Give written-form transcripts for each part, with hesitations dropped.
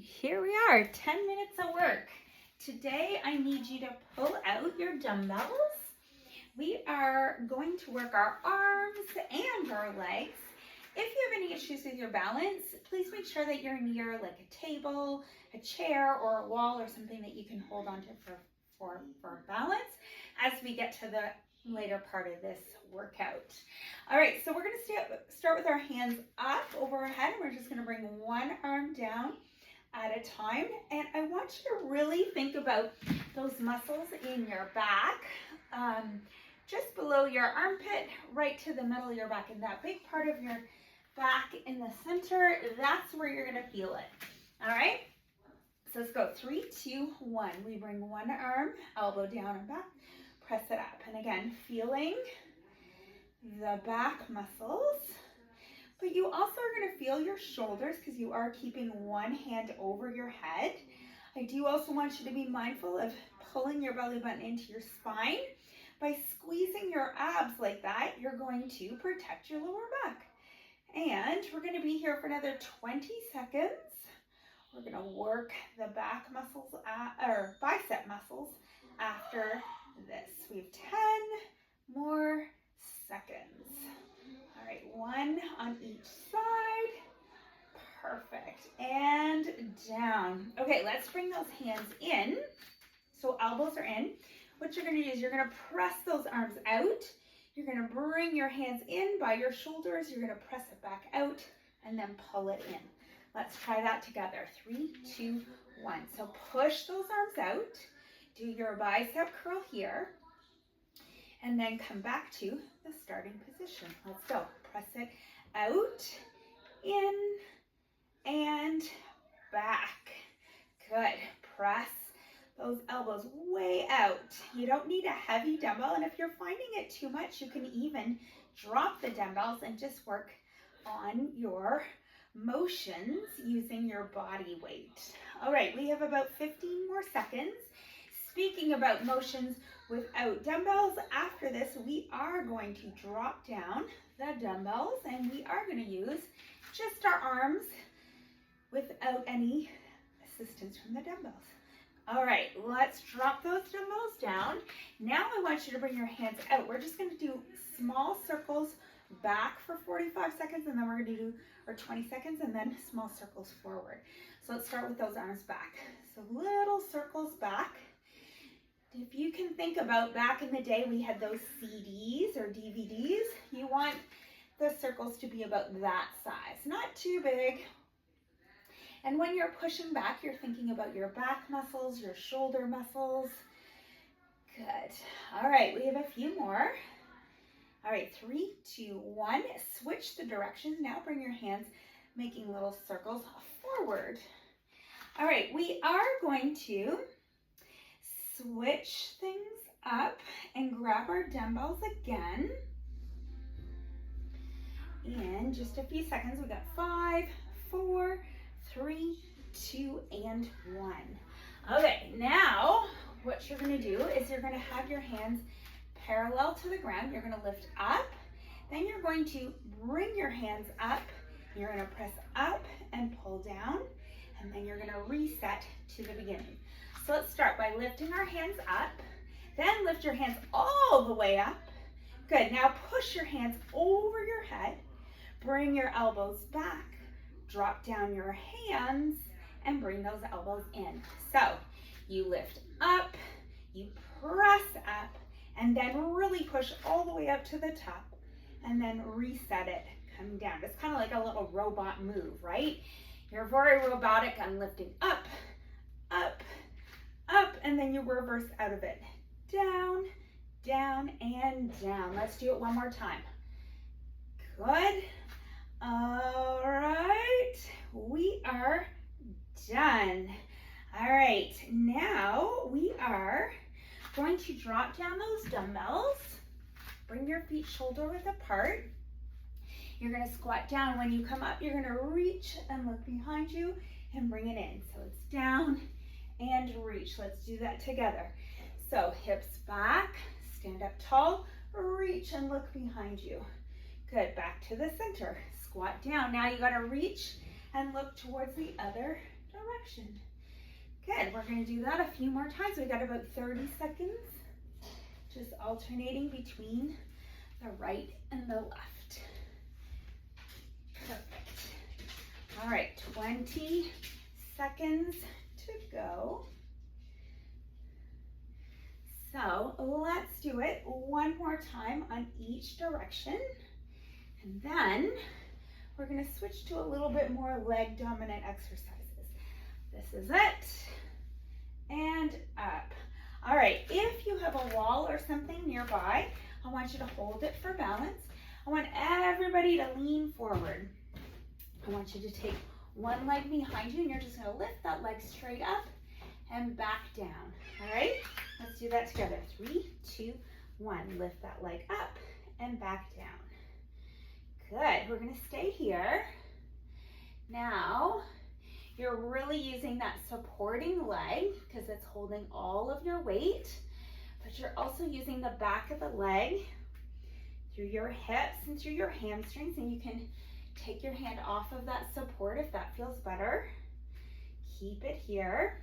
Here we are, 10 minutes of work. Today I need you to pull out your dumbbells. We are going to work our arms and our legs. If you have any issues with your balance, please make sure that you're near like a table, a chair, or a wall or something that you can hold onto for balance as we get to the later part of this workout. All right, so we're going to start with our hands up over our head, and we're just going to bring one arm down at a time. And I want you to really think about those muscles in your back, just below your armpit, right to the middle of your back, and that big part of your back in the center, that's where you're going to feel it. All right, so let's go. 3, 2, 1. We bring one arm, elbow down and back, press it up. And again, feeling the back muscles. But you also are going to feel your shoulders because you are keeping one hand over your head. I do also want you to be mindful of pulling your belly button into your spine. By squeezing your abs like that, you're going to protect your lower back. And we're going to be here for another 20 seconds. We're going to work the back muscles, or bicep muscles after this. We have 10 more seconds. All right, 1 on each side. Perfect. And down. Okay, let's bring those hands in. So elbows are in. What you're going to do is you're going to press those arms out. You're going to bring your hands in by your shoulders. You're going to press it back out and then pull it in. Let's try that together. 3, 2, 1. So push those arms out. Do your bicep curl here. And then come back to the starting position. Let's go. Press it out, in, and back. Good. Press those elbows way out. You don't need a heavy dumbbell, and if you're finding it too much, you can even drop the dumbbells and just work on your motions using your body weight. All right, we have about 15 more seconds. Speaking about motions without dumbbells, after this we are going to drop down the dumbbells and we are going to use just our arms without any assistance from the dumbbells. All right, let's drop those dumbbells down. Now I want you to bring your hands out. We're just going to do small circles back for 45 seconds, and then we're going to do our 20 seconds and then small circles forward. So let's start with those arms back. So little circles back. If you can think about back in the day, we had those CDs or DVDs. You want the circles to be about that size, not too big. And when you're pushing back, you're thinking about your back muscles, your shoulder muscles. Good. All right, we have a few more. All right, 3, 2, 1. Switch the directions. Now bring your hands, making little circles forward. All right, we are going to switch things up and grab our dumbbells again. In just a few seconds, we got 5, 4, 3, 2, and 1. Okay, now what you're going to do is you're going to have your hands parallel to the ground. You're going to lift up. Then you're going to bring your hands up. You're going to press up and pull down. And then you're going to reset to the beginning. So let's start by lifting our hands up. Then lift your hands all the way up. Good. Now push your hands over your head. Bring your elbows back. Drop down your hands and bring those elbows in. So you lift up, you press up, and then really push all the way up to the top, and then reset it, come down. It's kind of like a little robot move, right? You're very robotic on lifting up, up, up, and then you reverse out of it. Down, down, and down. Let's do it one more time. Good. All right, we are done. All right, now we are going to drop down those dumbbells. Bring your feet shoulder width apart. You're going to squat down. When you come up, you're going to reach and look behind you and bring it in. So it's down and reach. Let's do that together. So hips back, stand up tall, reach and look behind you. Good, back to the center. Squat down. Now you got to reach and look towards the other direction. Good, we're gonna do that a few more times. We got about 30 seconds, just alternating between the right and the left. Perfect. All right, 20 seconds to go. So let's do it one more time on each direction. And then we're gonna switch to a little bit more leg dominant exercises. This is it. And up. All right, if you have a wall or something nearby, I want you to hold it for balance. I want everybody to lean forward. I want you to take one leg behind you and you're just gonna lift that leg straight up and back down. All right, let's do that together. 3, 2, 1. Lift that leg up and back down. Good, we're gonna stay here. Now, you're really using that supporting leg because it's holding all of your weight, but you're also using the back of the leg through your hips and through your hamstrings, and you can take your hand off of that support if that feels better. Keep it here.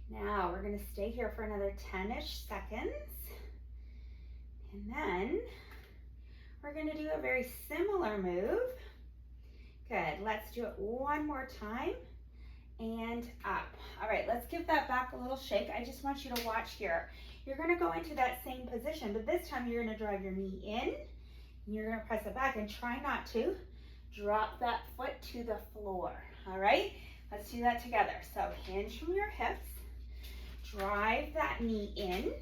Now we're gonna stay here for another 10-ish seconds. And then we're gonna do a very similar move. Good, let's do it one more time and up. All right, let's give that back a little shake. I just want you to watch here. You're gonna go into that same position, but this time you're gonna drive your knee in, and you're gonna press it back and try not to drop that foot to the floor, all right? Let's do that together. So hinge from your hips, drive that knee in,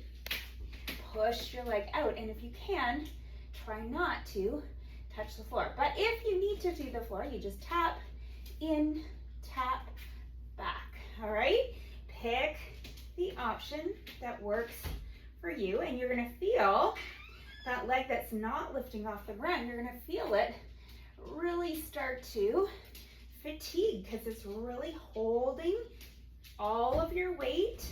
push your leg out, and if you can, try not to touch the floor. But if you need to see the floor, you just tap in, tap back, all right? Pick the option that works for you, and you're gonna feel that leg that's not lifting off the ground, you're gonna feel it really start to fatigue because it's really holding all of your weight.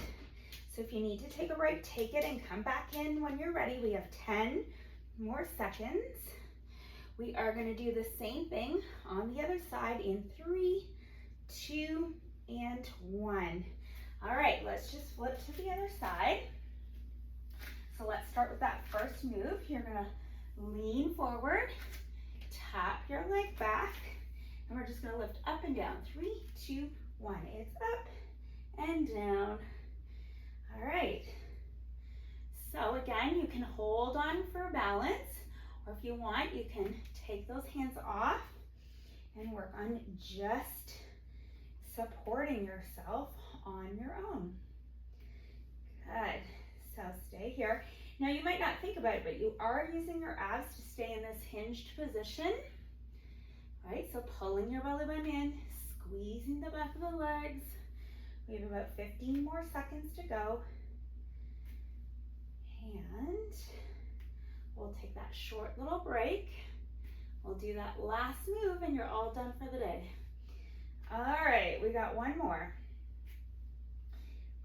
So if you need to take a break, take it and come back in when you're ready. We have 10 more seconds. We are going to do the same thing on the other side in 3, 2, and 1. All right, let's just flip to the other side. So let's start with that first move. You're going to lean forward, tap your leg back, and we're just going to lift up and down. 3, 2, 1. It's up and down. All right. So again, you can hold on for balance, or if you want, you can take those hands off and work on just supporting yourself on your own. Good. So stay here. Now you might not think about it, but you are using your abs to stay in this hinged position. All right, so pulling your belly button in, squeezing the back of the legs. We have about 15 more seconds to go. And we'll take that short little break. We'll do that last move and you're all done for the day. All right, we got one more.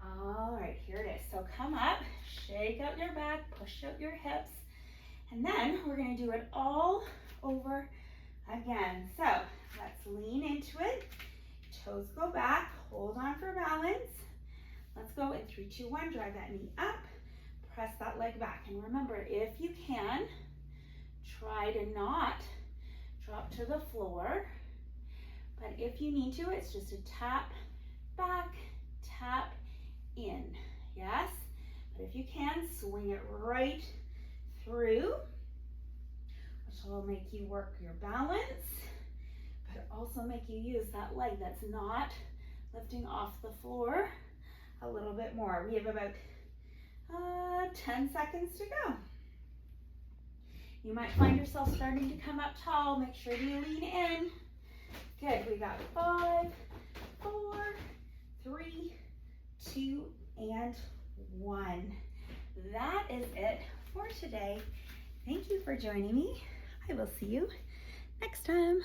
All right, here it is. So come up, shake out your back, push out your hips, and then we're gonna do it all over again. So let's lean into it. Toes go back, hold on for balance. Let's go in 3, 2, 1, drive that knee up, press that leg back. And remember, if you can, try to not drop to the floor. But if you need to, it's just a tap back, tap in, yes? But if you can, swing it right through, which will make you work your balance, but also make you use that leg that's not lifting off the floor a little bit more. We have about 10 seconds to go. You might find yourself starting to come up tall. Make sure you lean in. Good, we got 5, 4, 3, 2, and 1. That is it for today. Thank you for joining me. I will see you next time.